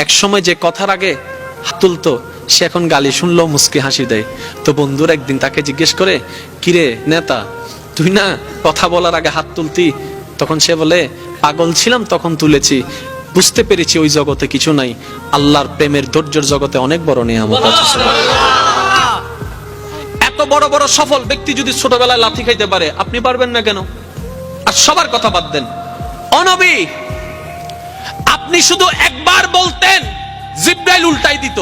এক সময় যে কথার আগে হাত তুলতো সে এখন গালি শুনলো মুস্কি হাসি দেয়। তো বন্ধুর একদিন তাকে জিজ্ঞেস করে, কিরে নেতা, তুই না কথা বলার আগে হাত তুলতি? তখন সে বলে, পাগল ছিলাম তখন তুলেছি, বুঝতে পেরেছি ওই জগতে কিছু নাই, আল্লাহর প্রেমের ধৈর্যের জগতে অনেক বড় নিয়ামত আছে। এত বড় বড় সফল ব্যক্তি যদি ছোটবেলায় লাথি খাইতে পারে, আপনি পারবেন না কেন? আর সবার কথা বাদ দেন, ও নবী, আপনি শুধু একবার বলতেন জিবরাইল উল্টাই দিত,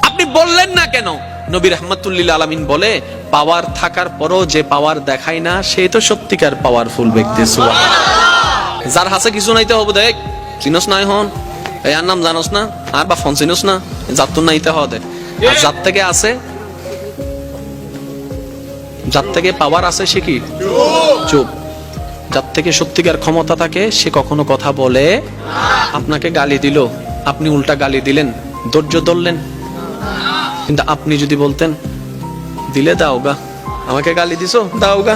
আপনি বললেন না কেন? নবী রাহমাতুল লিল আলামিন বলে, পাওয়ার থাকার পরও যে পাওয়ার দেখায় না সে তো সত্যিকার পাওয়ারফুল ব্যক্তি। সুবহানাল্লাহ। যার হাসে কিছু নাইতে হবে, দেখ চিনস না এখন এই আর নাম জানোস না, আর বা ফোন চিনস না, যার তো নাইতে হবে। আর যার থেকে আছে, যার থেকে পাওয়ার আছে সে কি চুপ। যার থেকে সত্যিকার ক্ষমতা থাকে সে কখনো কথা বলে। আপনাকে গালি দিল, আপনি উল্টা গালি দিলেন, ধৈর্য ধরলেন। কিন্তু আপনি যদি বলতেন, দিলে দাও গা, আমাকে গালি দিছো দাও গা,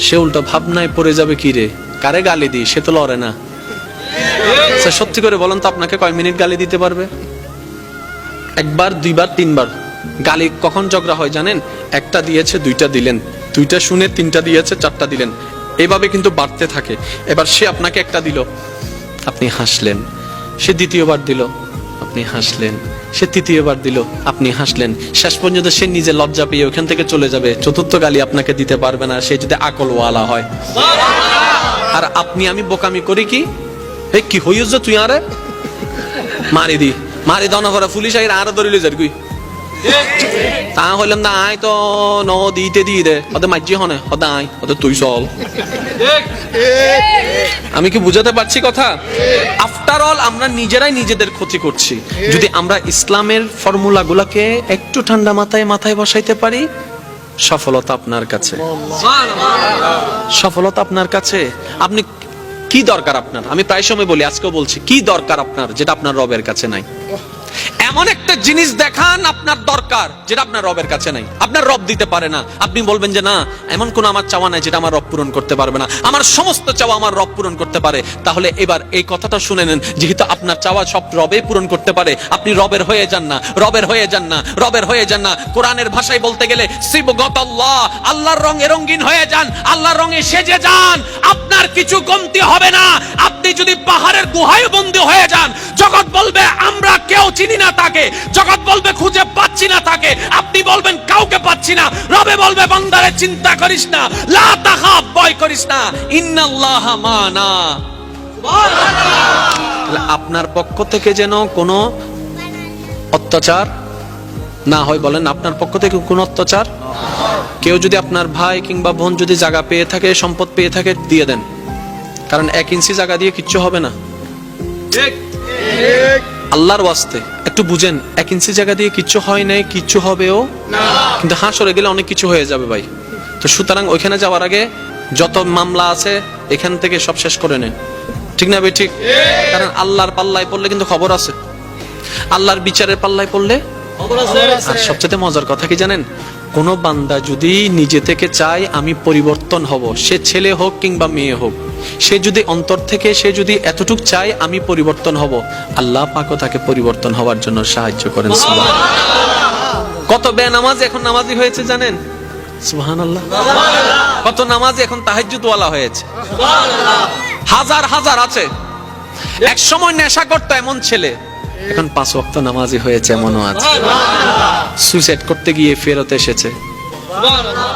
সে উল্টা ভাবনায় পড়ে যাবে, কি রে কারে গালি দিই, সে তো লড়ে না। সত্যি করে বলেন তো, আপনাকে কয় মিনিট গালি দিতে পারবে? একবার, দুইবার, তিনবার। গালি কখন ঝগড়া হয় জানেন? একটা দিয়েছে দুইটা দিলেন, দুইটা শুনে তিনটা দিয়েছে চারটা দিলেন, এইভাবে কিন্তু বাড়তে থাকে। এবার সে আপনাকে একটা দিল, আপনি হাসলেন, সে দ্বিতীয়বার দিল, আপনি হাসলেন, সে তৃতীয়বার দিল, আপনি হাসলেন, শেষ পর্যন্ত সে নিজে লজ্জা পেয়ে ওখান থেকে চলে যাবে। চতুর্থ গালি আপনাকে দিতে পারবে না, সে যদি আকলওয়ালা হয়। আর আপনি আমি বোকামি করি কি, এই কি হইস তুই আরে মারি দি, মারি দনা করে পুলিশ আইরা আরো ধরিল যার কুই তা হইলাম না, আয় তো ন দিতে দিয়ে দে, ওদের মাঝি হনে ওদের আয়, ওদের তুই চল। আমি কি বুঝাতে পারছি কথা? আফটার অল আমরা নিজেরাই নিজেদের ক্ষতি করছি। যদি আমরা ইসলামের ফর্মুলা গুলাকে একটু ঠান্ডা মাথায় মাথায় বসাইতে পারি, সফলতা আপনার কাছে, সফলতা আপনার কাছে। আপনি কি দরকার আপনার? আমি প্রায় সময় বলি, আজকেও বলছি, কি দরকার আপনার যেটা আপনার রবের কাছে নাই? এমন একটা জিনিস দেখান আপনার দরকার যেটা আপনার রবের কাছে নাই, আপনার রব দিতে পারে না। আপনি বলবেন যে না, এমন কোন আমার চাওয়া নাই যেটা আমার রব পূরণ করতে পারবে না, আমার সমস্ত চাওয়া আমার রব পূরণ করতে পারে। তাহলে এবার এই কথাটা শুনে নেন, যেহেতু আপনার চাওয়া সব রবে পূরণ করতে পারে, আপনি রবের হয়ে যান না, রবের হয়ে যান না, রবের হয়ে যান না। কোরআনের ভাষায় বলতে গেলে সিবগাতাল্লাহ, আল্লাহর রঙে রঙিন হয়ে যান, আল্লাহর রঙে সেজে যান, আপনার কিছু কমতি হবে না। আপনি যদি পাহাড়ের গুহায় বন্দী হয়ে যান, জগৎ বলবে আমরা কেউ চিনি না তাকে, জগৎ বলবে খুঁজে পাচ্ছি না তাকে, আপনি বলবেন কাউকে পাচ্ছি না, রবে বলবে বান্দারে চিন্তা করিস না, লা তাখাফ, ভয় করিস না, ইন্নাল্লাহা মানা। সুবহানাল্লাহ। আপনার পক্ষ থেকে যেন কোনো অত্যাচার না হয়। বলেন, আপনার পক্ষ থেকে কোনো অত্যাচার? কেউ যদি আপনার ভাই কিংবা বোন যদি জায়গা পেয়ে থাকে, সম্পদ পেয়ে থাকে, দিয়ে দেন, কারণ 1 ইঞ্চি জায়গা দিয়ে কিচ্ছু হবে না। আল্লাহর ওয়াস্তে একটু বুঝেন, 1 ইঞ্চি জায়গা দিয়ে কিচ্ছু হয় নাই, কিচ্ছু হবেও না, কিন্তু হাসরে গেলে অনেক কিছু হয়ে যাবে ভাই। তো সুতরাং ওইখানে যাওয়ার আগে যত মামলা আছে এখান থেকে সব শেষ করে নেন, ঠিক না ভাই? ঠিক। কারণ আল্লাহর পাল্লায় পড়লে কিন্তু খবর আছে, আল্লাহর বিচারের পাল্লায় পড়লে খবর আছে। আর সবচেয়ে মজার কথা কি জানেন? কোন বান্দা যদি নিজে থেকে চায় আমি পরিবর্তন হব, সে ছেলে হোক কিংবা মেয়ে হোক, সে যদি অন্তর থেকে সে যদি এতটুক চায় আমি পরিবর্তন হব, আল্লাহ পাকও তাকে পরিবর্তন হওয়ার জন্য সাহায্য করেন। সুবহানাল্লাহ। কত বেনামাজ এখন নামাজি হয়েছে জানেন? সুবহানাল্লাহ। কত নামাজি এখন তাহাজ্জুদওয়ালা হয়েছে? সুবহানাল্লাহ। হাজার হাজার আছে। এক সময় নেশা করতো এমন ছেলে, এখন 5 ওয়াক্ত নামাজি হয়েছে এমনও আছে। সুইসাইড করতে গিয়ে ফেরত এসেছে। সুবহানাল্লাহ।